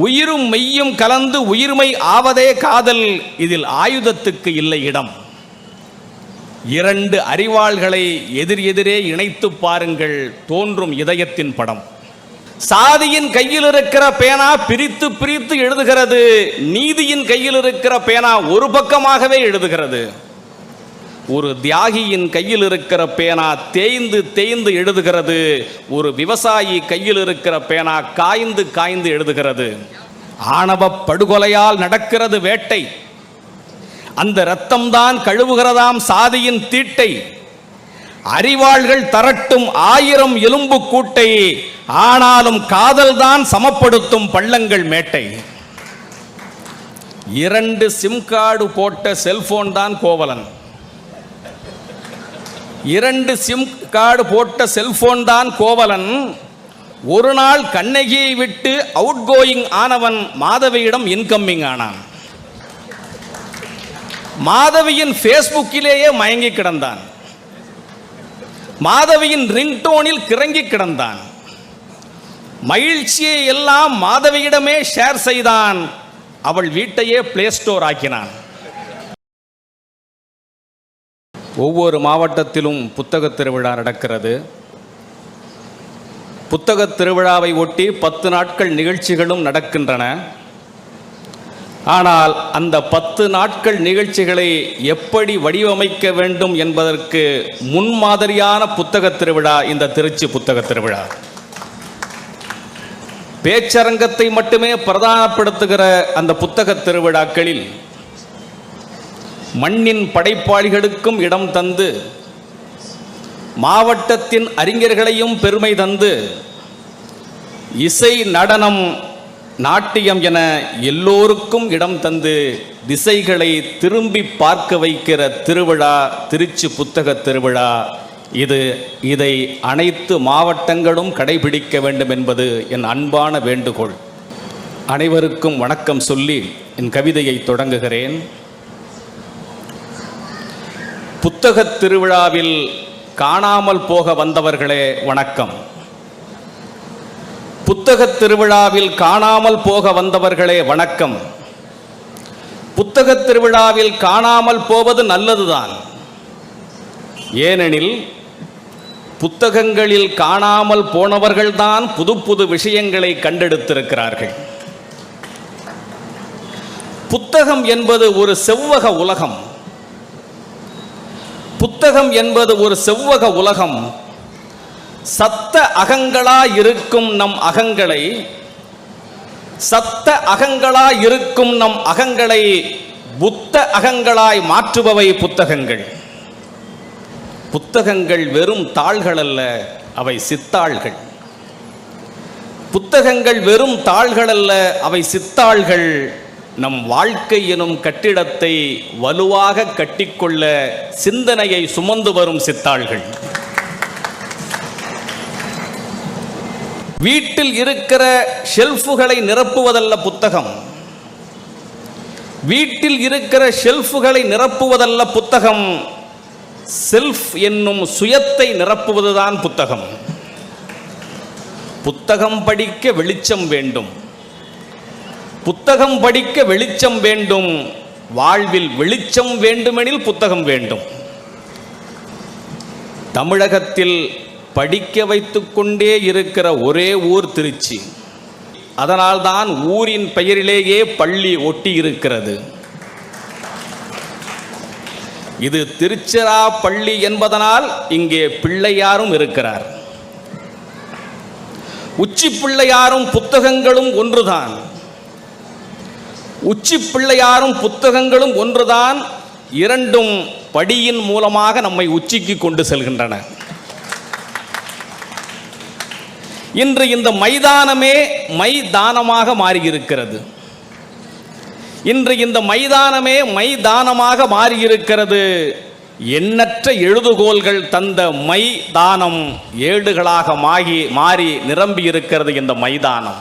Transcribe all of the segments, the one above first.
உயிரும் மெய்யும் கலந்து உயிர்மை ஆவதே காதல், இதில் ஆயுதத்துக்கு இல்லை இடம். இரண்டு அறிவாள்களை எதிர் எதிரே இணைத்து பாருங்கள், தோன்றும் இதயத்தின் படம். சாதியின் கையில் இருக்கிற பேனா பிரித்து பிரித்து எழுதுகிறது, நீதியின் கையில் இருக்கிற பேனா ஒரு பக்கமாகவே எழுதுகிறது. ஒரு தியாகியின் கையில் இருக்கிற பேனா தேய்ந்து தேய்ந்து எழுதுகிறது, ஒரு விவசாயி கையில் இருக்கிற பேனா காய்ந்து காய்ந்து எழுதுகிறது. ஆணவ படுகொலையால் நடக்கிறது வேட்டை, அந்த இரத்தம்தான் கழுவுகிறதாம் சாதியின் தீட்டை. அறிவாள்கள் தரட்டும் 1000 எலும்பு கூட்டை, ஆனாலும் காதல் தான் சமப்படுத்தும் பள்ளங்கள் மேட்டை. 2 சிம் கார்டு போட்ட செல்போன் தான் கோவலன், 2 சிம் கார்டு போட்ட செல்போன் தான் கோவலன். ஒரு நாள் கண்ணகியை விட்டு அவுட் கோயிங் ஆனவன் மாதவியிடம் இன்கம்மிங் ஆனான். மாதவியின் ஃபேஸ்புக்கிலேயே மயங்கி கிடந்தான், மாதவியின் ரிங்டோனில் கிறங்கி கிடந்தான். மகிழ்ச்சியை எல்லாம் மாதவியிடமே ஷேர் செய்தான், அவள் வீட்டையே பிளே ஸ்டோர் ஆக்கினான். ஒவ்வொரு மாவட்டத்திலும் புத்தக திருவிழா நடக்கிறது. புத்தக திருவிழாவை ஒட்டி 10 நாட்கள் நிகழ்ச்சிகளும் நடக்கின்றன. ஆனால் அந்த 10 நாட்கள் நிகழ்ச்சிகளை எப்படி வடிவமைக்க வேண்டும் என்பதற்கு முன்மாதிரியான புத்தக திருவிழா இந்த திருச்சி புத்தக திருவிழா. பேச்சரங்கத்தை மட்டுமே பிரதானப்படுத்துகிற அந்த புத்தக திருவிழாக்களில் மண்ணின் படைப்பாளிகளுக்கும் இடம் தந்து, மாவட்டத்தின் அறிஞர்களையும் பெருமை தந்து, இசை நடனம் நாட்டியம் என எல்லோருக்கும் இடம் தந்து திசைகளை திரும்பி பார்க்க வைக்கிற திருவிழா திருச்சி புத்தக திருவிழா. இதை அனைத்து மாவட்டங்களும் கடைபிடிக்க வேண்டும் என்பது என் அன்பான வேண்டுகோள். அனைவருக்கும் வணக்கம் சொல்லி என் கவிதையை தொடங்குகிறேன். புத்தக திருவிழாவில் காணாமல் போக வந்தவர்களே வணக்கம். புத்தக திருவிழாவில் காணாமல் போக வந்தவர்களே வணக்கம். புத்தக திருவிழாவில் காணாமல் போவது நல்லதுதான். ஏனெனில் புத்தகங்களில் காணாமல் போனவர்கள்தான் புது புது விஷயங்களை கண்டெடுத்திருக்கிறார்கள். புத்தகம் என்பது ஒரு செவ்வக உலகம். புத்தகம் என்பது ஒரு செவ்வக உலகம். சத்த அகங்களாய் இருக்கும் நம் அகங்களை, சத்த அகங்களாய் இருக்கும் நம் அகங்களை புத்த அகங்களாய் மாற்றுபவை புத்தகங்கள். புத்தகங்கள் வெறும் தாள்கள் அல்ல, அவை சித்தாள்கள். புத்தகங்கள் வெறும் தாள்கள் அல்ல, அவை சித்தாள்கள். நம் வாழ்க்கை எனும் கட்டிடத்தை வலுவாக கட்டிக்கொள்ள சிந்தனையை சுமந்து வரும் சித்தாள்கள். வீட்டில் இருக்கிற ஷெல்ஃபுகளை நிரப்புவதல்ல புத்தகம். வீட்டில் இருக்கிற ஷெல்ஃபுகளை நிரப்புவதல்ல புத்தகம். செல்ஃப் என்னும் சுயத்தை நிரப்புவதுதான் புத்தகம். புத்தகம் படிக்க வெளிச்சம் வேண்டும். புத்தகம் படிக்க வெளிச்சம் வேண்டும். வாழ்வில் வெளிச்சம் வேண்டுமெனில் புத்தகம் வேண்டும். தமிழகத்தில் படிக்க வைத்துக் கொண்டே இருக்கிற ஒரே ஊர் திருச்சி. அதனால்தான் ஊரின் பெயரிலேயே பள்ளி ஒட்டி இருக்கிறது. இது திருச்சிராப்பள்ளி என்பதனால் இங்கே பிள்ளையாரும் இருக்கிறார். உச்சி பிள்ளையாரும் புத்தகங்களும் ஒன்றுதான். உச்சி பிள்ளையாரும் புத்தகங்களும் ஒன்றுதான். இரண்டும் படியின் மூலமாக நம்மை உச்சிக்கு கொண்டு செல்கின்றன. இன்று இந்த மைதானமே மைதானமாக மாறியிருக்கிறது. இன்று இந்த மைதானமே மைதானமாக மாறியிருக்கிறது. எண்ணற்ற எழுதுகோள்கள் தந்த மைதானம் ஏடுகளாக மாறி நிரம்பி இருக்கிறது இந்த மைதானம்.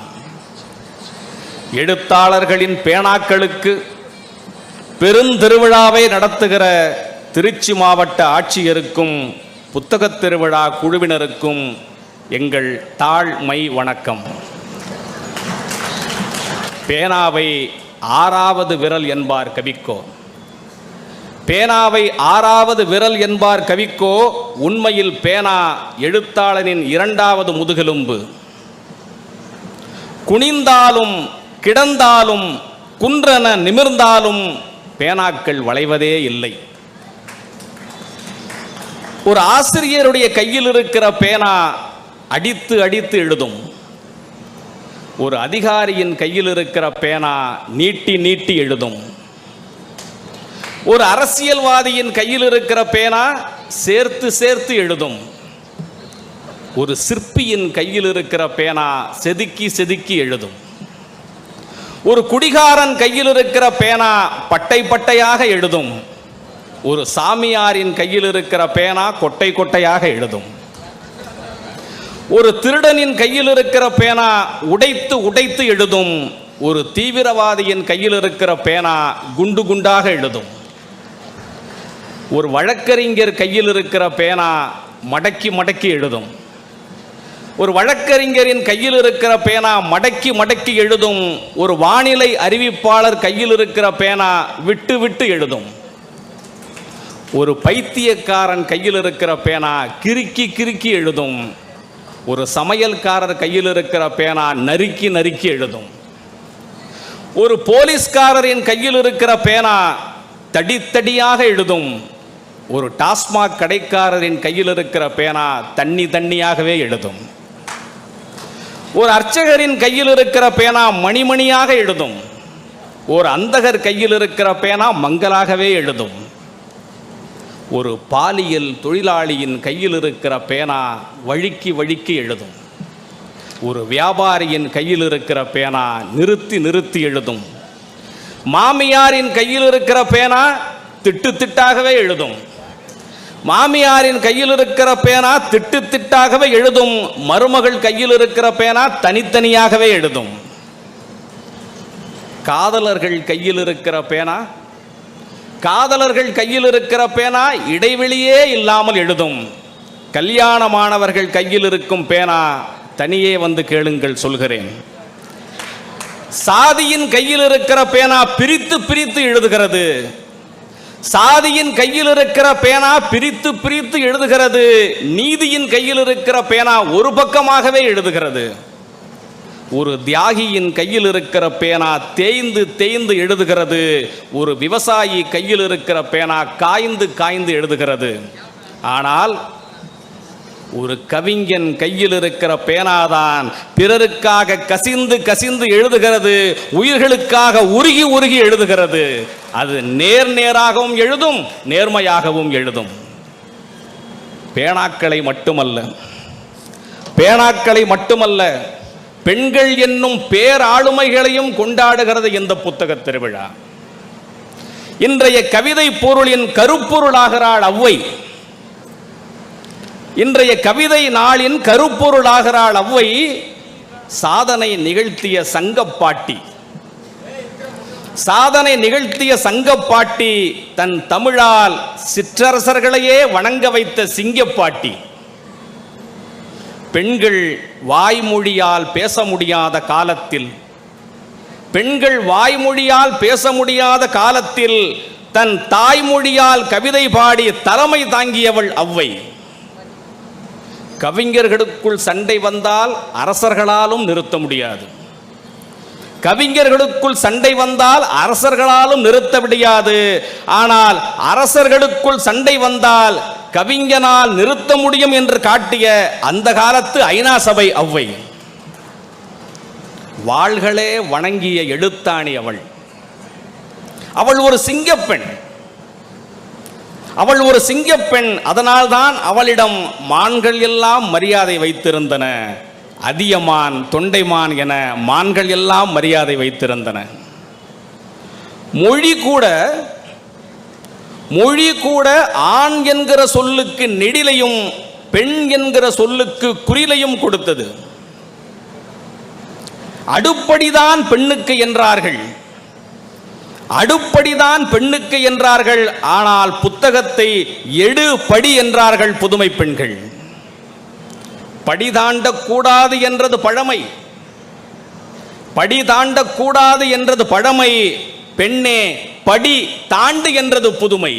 எழுத்தாளர்களின் பேனாக்களுக்கு பெருந்திருவிழாவை நடத்துகிற திருச்சி மாவட்ட ஆட்சியருக்கும் புத்தகத் திருவிழா குழுவினருக்கும் எங்கள் தாழ்மை வணக்கம். பேனாவை ஆறாவது விரல் என்பார் கவிக்கோ. பேனாவை ஆறாவது விரல் என்பார் கவிக்கோ. உண்மையில் பேனா எழுத்தாளனின் இரண்டாவது முதுகெலும்பு. குனிந்தாலும் கிடந்தாலும் குன்றென நிமிர்ந்தாலும் பேனாக்கள் வளைவதே இல்லை. ஒரு ஆசிரியருடைய கையில் இருக்கிற பேனா அடித்து அடித்து எழுதும். ஒரு அதிகாரியின் கையில் இருக்கிற பேனா நீட்டி நீட்டி எழுதும். ஒரு அரசியல்வாதியின் கையில் இருக்கிற பேனா சேர்த்து சேர்த்து எழுதும். ஒரு சிற்பியின் கையில் இருக்கிற பேனா செதுக்கி செதுக்கி எழுதும். ஒரு குடிகாரன் கையில் இருக்கிற பேனா பட்டை பட்டையாக எழுதும். ஒரு சாமியாரின் கையில் இருக்கிற பேனா கொட்டை கொட்டையாக எழுதும். ஒரு திருடனின் கையில் இருக்கிற பேனா உடைத்து உடைத்து எழுதும். ஒரு தீவிரவாதியின் கையில் இருக்கிற பேனா குண்டு குண்டாக எழுதும். ஒரு வழக்கறிஞர் கையில் இருக்கிற பேனா மடக்கி மடக்கி எழுதும். ஒரு வழக்கறிஞரின் கையில் இருக்கிற பேனா மடக்கி மடக்கி எழுதும். ஒரு வானிலை அறிவிப்பாளர் கையில் இருக்கிற பேனா விட்டு விட்டு எழுதும். ஒரு பைத்தியக்காரன் கையில் இருக்கிற பேனா கிறுக்கி கிறுக்கி எழுதும். ஒரு சமையல்காரர் கையில் இருக்கிற பேனா நறுக்கி நறுக்கி எழுதும். ஒரு போலீஸ்காரரின் கையில் இருக்கிற பேனா தடித்தடியாக எழுதும். ஒரு டாஸ்மாக் கடைக்காரரின் கையில் இருக்கிற பேனா தண்ணி தண்ணியாகவே எழுதும். ஒரு அர்ச்சகரின் கையில் இருக்கிற பேனா மணிமணியாக எழுதும். ஒரு அந்தகர் கையில் இருக்கிற பேனா மங்கலாகவே எழுதும். ஒரு பாலியல் தொழிலாளியின் கையில் இருக்கிற பேனா வழுக்கி வழுக்கி எழுதும். ஒரு வியாபாரியின் கையில் இருக்கிற பேனா நிறுத்தி நிறுத்தி எழுதும். மாமியாரின் கையில் இருக்கிற பேனா திட்டு திட்டாகவே எழுதும். மாமியாரின் கையில் இருக்கிற பேனா திட்டு திட்டாகவே எழுதும். மருமகள் கையில் இருக்கிற பேனா தனித்தனியாகவே எழுதும். காதலர்கள் கையில் இருக்கிற பேனா இடைவெளியே இல்லாமல் எழுதும். கல்யாணமானவர்கள் கையில் இருக்கும் பேனா தனியே வந்து கேளுங்கள் சொல்கிறேன். சாதியின் கையில் இருக்கிற பேனா பிரித்து பிரித்து எழுதுகிறது. சாதியின் கையில் இருக்கிற பேனா பிரித்து பிரித்து எழுதுகிறது. நீதியின் கையில் இருக்கிற பேனா ஒரு பக்கமாகவே எழுதுகிறது. ஒரு தியாகியின் கையில் இருக்கிற பேனா தேய்ந்து தேய்ந்து எழுதுகிறது. ஒரு விவசாயி கையில் இருக்கிற பேனா காய்ந்து காய்ந்து எழுதுகிறது. ஆனால் ஒரு கவிஞன் கையில் இருக்கிற பேனாதான் பிறருக்காக கசிந்து கசிந்து எழுதுகிறது. உயிர்களுக்காக உருகி உருகி எழுதுகிறது. அது நேர் நேராகவும் எழுதும், நேர்மையாகவும் எழுதும். பேனாக்களை மட்டுமல்ல பெண்கள் என்னும் பேராளுமைகளையும் கொண்டாடுகிறது இந்த புத்தக திருவிழா. இன்றைய கவிதை பொருளின் கருப்பொருளாகிறாள் ஔவை. இன்றைய கவிதை நாளின் கருப்பொருளாகிறாள் ஔவை. சாதனை நிகழ்த்திய சங்கப்பாட்டி தன் தமிழால் சிற்றரசர்களையே வணங்க வைத்த சிங்கப்பாட்டி. பெண்கள் வாய்மொழியால் பேச முடியாத காலத்தில் தன் தாய்மொழியால் கவிதை பாடி தலைமை தாங்கியவள் ஔவை. கவிஞர்களுக்குள் சண்டை வந்தால் அரசர்களாலும் நிறுத்த முடியாது. ஆனால் அரசர்களுக்குள் சண்டை வந்தால் கவிஞனால் நிறுத்த முடியும் என்று காட்டிய அந்த காலத்து ஐநா சபை ஔவை. வாள்களே வணங்கிய எழுத்தாணி அவள் ஒரு சிங்கப்பெண். அதனால்தான் அவளிடம் மான்கள் எல்லாம் மரியாதை வைத்திருந்தன. அதியமான், தொண்டைமான் என மான்கள் எல்லாம் மரியாதை வைத்திருந்தன. மொழி கூட ஆண் என்கிற சொல்லுக்கு நெடிலையும் பெண் என்கிற சொல்லுக்கு குறிலையும் கொடுத்தது. அடுப்படிதான் பெண்ணுக்கு என்றார்கள். ஆனால் புத்தகத்தை எடு படி என்றார்கள் புதுமை பெண்கள். படி தாண்டக்கூடாது என்றது பழமை. படி தாண்டக்கூடாது என்றது பழமை, பெண்ணே படி தாண்டு என்றது புதுமை.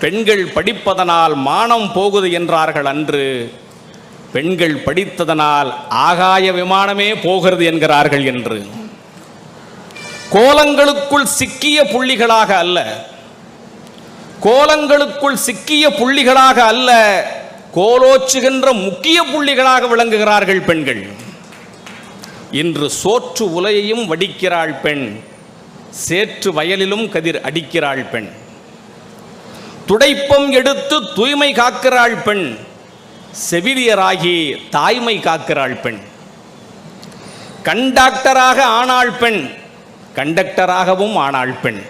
பெண்கள் படிப்பதனால் மானம் போகுது என்றார்கள் அன்று, பெண்கள் படித்ததனால் ஆகாய விமானமே போகிறது என்கிறார்கள் என்று. கோலங்களுக்குள் சிக்கிய புள்ளிகளாக அல்ல, கோலங்களுக்குள் சிக்கிய புள்ளிகளாக அல்ல, கோலோச்சுகின்ற முக்கிய புள்ளிகளாக விளங்குகிறார்கள் பெண்கள். இன்று சோற்று உலையையும் வடிக்கிறாள் பெண், சேற்று வயலிலும் கதிர் அடிக்கிறாள் பெண். துடைப்பம் எடுத்து தூய்மை காக்கிறாள் பெண், செவிலியராகி தாய்மை காக்கிறாள் பெண். கண்டாக்டராக ஆனாள் பெண், கண்டக்டராகவும் ஆனாள் பெண்.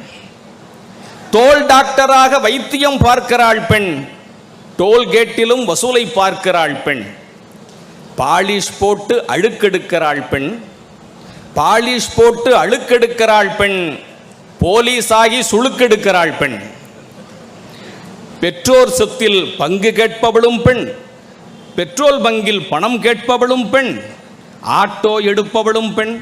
தோல் டாக்டராக வைத்தியம் பார்க்கிறாள் பெண், டோல்கேட்டிலும் வசூலை பார்க்கிறாள் பெண். பாலிஷ் போட்டு அழுக்கெடுக்கிறாள் பெண், பாலிஷ் போட்டு அழுக்கெடுக்கிறாள் பெண். போலீஸாகி சுழுக்கெடுக்கிறாள் பெண். பெற்றோர் சொத்தில் பங்கு கேட்பவளும் பெண், பெட்ரோல் பங்கில் பணம் கேட்பவளும் பெண். ஆட்டோ எடுப்பவளும் பெண்,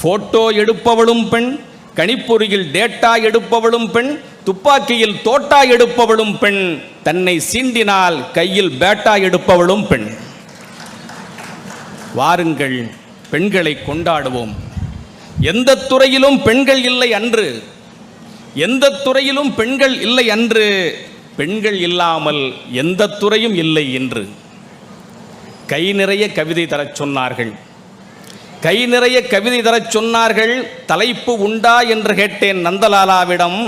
போட்டோ எடுப்பவளும் பெண். கணிப்பொறியில் டேட்டா எடுப்பவளும் பெண், துப்பாக்கியில் தோட்டா எடுப்பவளும் பெண். தன்னை சீண்டினால் கையில் பேட்டா எடுப்பவளும் பெண். வாருங்கள், பெண்களை கொண்டாடுவோம். எந்த துறையிலும் பெண்கள் இல்லை அன்று, எந்த துறையிலும் பெண்கள் இல்லை அன்று, பெண்கள் இல்லாமல் எந்த துறையும் இல்லை என்று. கை நிறைய கவிதை தரச் சொன்னார்கள், கை நிறைய கவிதை தரச் சொன்னார்கள். தலைப்பு உண்டா என்று கேட்டேன் நந்தலாலாவிடம்.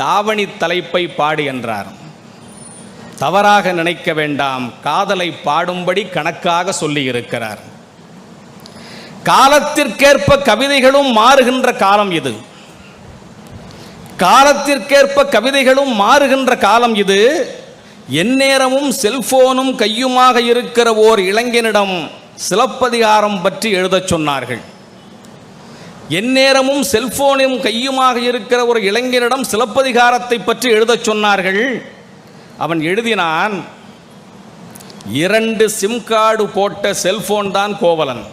தாவணி தலைப்பை பாடு என்றார். தவறாக நினைக்க வேண்டாம், காதலை பாடும்படி கணக்காக சொல்லி இருக்கிறார். காலத்திற்கேற்ப கவிதைகளும் மாறுகின்ற காலம் இது, காலத்திற்கேற்ப கவிதைகளும் மாறுகின்ற காலம் இது. எந்நேரமும் செல்போனும் கையுமாக இருக்கிற ஓர் இளைஞனிடம் சிலப்பதிகாரம் பற்றி எழுதச் சொன்னார்கள். எந்நேரமும் செல்போனும் கையுமாக இருக்கிற ஒரு இளைஞனிடம் சிலப்பதிகாரத்தை பற்றி எழுதச் சொன்னார்கள். அவன் எழுதினான், 2 சிம் கார்டு போட்ட செல்போன் தான் கோவலன்,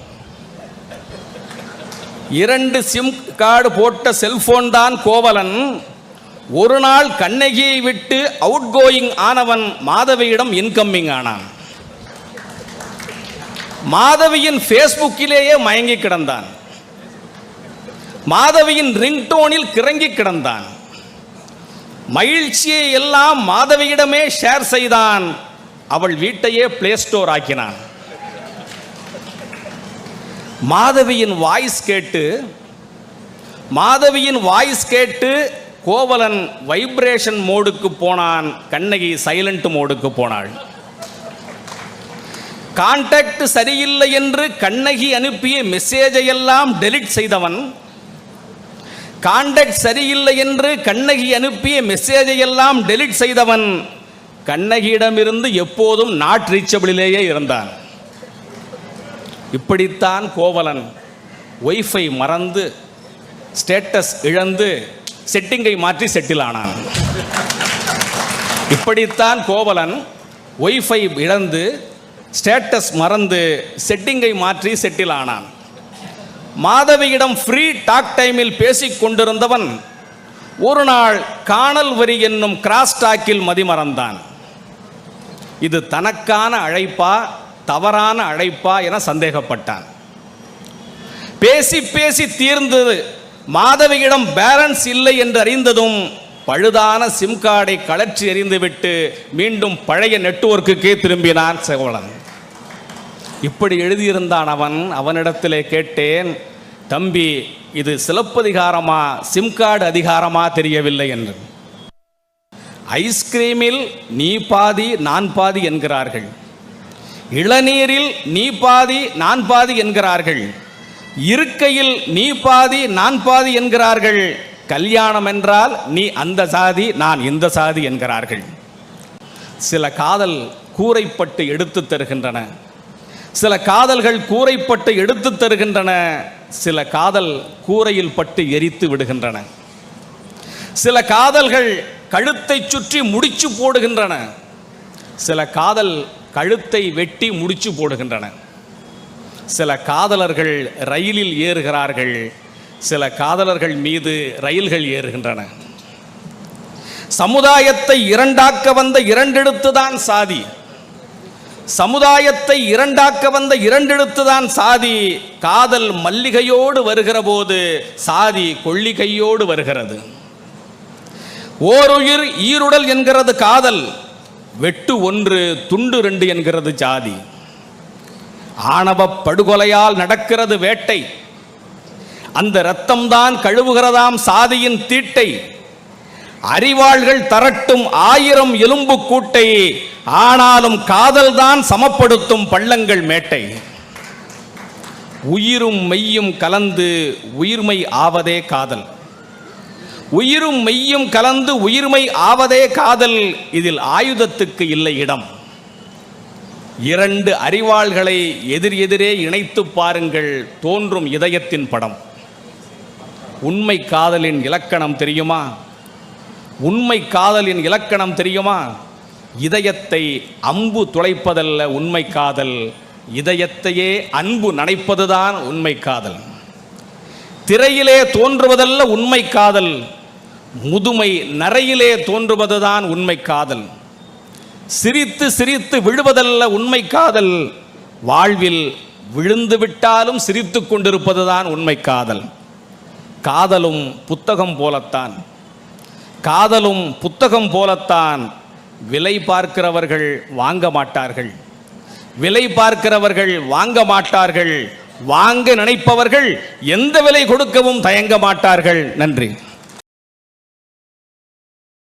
2 சிம் கார்டு போட்ட செல்போன் தான் கோவலன். ஒரு நாள் கண்ணகியை விட்டு அவுட் கோயிங் ஆனவன் மாதவியிடம் இன்கம்மிங் ஆனான். மாதவியின் ஃபேஸ்புக்கிலேயே மயங்கி கிடந்தான், மாதவியின் ரிங்டோனில் கிறங்கி கிடந்தான். மகிழ்ச்சியை எல்லாம் மாதவியிடமே ஷேர் செய்தான். அவள் வீட்டையே பிளே ஸ்டோர் ஆக்கினான். மாதவியின் வாய்ஸ் கேட்டு கோவலன் வைப்ரேஷன் மோடுக்கு போனான், கண்ணகி சைலண்ட் மோடுக்கு போனாள். கான்டாக்ட் சரியில்லை என்று கண்ணகி அனுப்பிய மெசேஜை எல்லாம் டெலிட் செய்தவன், கான்டாக்ட் சரியில்லை என்று கண்ணகி அனுப்பிய மெசேஜை எல்லாம் டெலிட் செய்தவன் கண்ணகியிடமிருந்து எப்போதும் நாட் ரீச்சபிளிலேயே இருந்தான். இப்படித்தான் கோவலன் ஒய்ஃபை மறந்து ஸ்டேட்டஸ் இழந்து செட்டிங்கை மாற்றி செட்டில் ஆனான். இப்படித்தான் கோவலன் ஒய்ஃபை இழந்து ஸ்டேட்டஸ் மறந்து செட்டிங்கை மாற்றி செட்டில் ஆனான். மாதவியிடம் ஃப்ரீ டாக் டைமில் பேசிக் கொண்டிருந்தவன் ஒரு நாள் காணல் வரி என்னும் கிராஸ் டாக்கில் மதிமறந்தான். இது தனக்கான அழைப்பா தவறான அழைப்பா என சந்தேகப்பட்டான். பேசி பேசி தீர்ந்தது. மாதவியிடம் பேலன்ஸ் இல்லை என்று அறிந்ததும் பழுதான சிம் கார்டை கழற்றி எறிந்துவிட்டு மீண்டும் பழைய நெட்வொர்க்குக்கே திரும்பினான் கோவலன். இப்படி எழுதியிருந்தான் அவன். அவனிடத்திலே கேட்டேன், தம்பி இது சிலப்பதிகாரமா சிம் கார்டு அதிகாரமா தெரியவில்லை என்று. ஐஸ்கிரீமில் நீ பாதி நான் பாதி என்கிறார்கள், இளநீரில் நீ பாதி நான் பாதி என்கிறார்கள், இருக்கையில் நீ பாதி நான் பாதி என்கிறார்கள், கல்யாணம் என்றால் நீ அந்த சாதி நான் இந்த சாதி என்கிறார்கள். சில காதல் கூரைப்பட்டு எடுத்து தருகின்றன, சில காதல்கள் கூரைப்பட்டு எடுத்து தருகின்றன, சில காதல் கூரையில் பட்டு எரித்து விடுகின்றன. சில காதல்கள் கழுத்தை சுற்றி முடிச்சு போடுகின்றன, சில காதல் கழுத்தை வெட்டி முடிச்சு போடுகின்றன. சில காதலர்கள் ரயிலில் ஏறுகிறார்கள், சில காதலர்கள் மீது ரயில்கள் ஏறுகின்றன. சமுதாயத்தை இரண்டாக்க வந்த இரண்டெழுத்துதான் சாதி. சமுதாயத்தை இரண்டாக்க வந்த இரண்டெழுத்துதான் சாதி. காதல் மல்லிகையோடு வருகிற போது சாதி கொள்ளிகையோடு வருகிறது. ஓருயிர் ஈருடல் என்கிறது காதல், வெட்டு ஒன்று துண்டு ரெண்டு என்கிறது ஜாதி. ஆணவ படுகொலையால் நடக்கிறது வேட்டை, அந்த இரத்தம்தான் கழுவுகிறதாம் சாதியின் தீட்டை. அறிவாள்கள் தரட்டும் 1000 எலும்பு கூட்டை, ஆனாலும் காதல் தான் சமப்படுத்தும் பள்ளங்கள் மேட்டை. உயிரும் மெய்யும் கலந்து உயிர்மை ஆவதே காதல். உயிரும் மெய்யும் கலந்து உயிர்மை ஆவதே காதல், இதில் ஆயுதத்துக்கு இல்லை இடம். 2 அறிவாள்களை எதிர் எதிரே இணைத்து பாருங்கள், தோன்றும் இதயத்தின் படம். உண்மை காதலின் இலக்கணம் தெரியுமா? உண்மை காதலின் இலக்கணம் தெரியுமா? இதயத்தை அம்பு துளைப்பதல்ல உண்மை காதல், இதயத்தையே அன்பு நனைப்பதுதான் உண்மை காதல். திரையிலே தோன்றுவதல்ல உண்மை காதல், முதுமை நரையிலே தோன்றுவதுதான் உண்மை காதல். சிரித்து சிரித்து விழுவதல்ல உண்மை காதல், வாழ்வில் விழுந்து விட்டாலும் சிரித்து கொண்டிருப்பதுதான் உண்மை காதல். காதலும் புத்தகம் போலத்தான், காதலும் புத்தகம் போலத்தான். விலை பார்க்கிறவர்கள் வாங்க மாட்டார்கள், விலை பார்க்கிறவர்கள் வாங்க மாட்டார்கள். வாங்க நினைப்பவர்கள் எந்த விலை கொடுக்கவும் தயங்க மாட்டார்கள். நன்றி.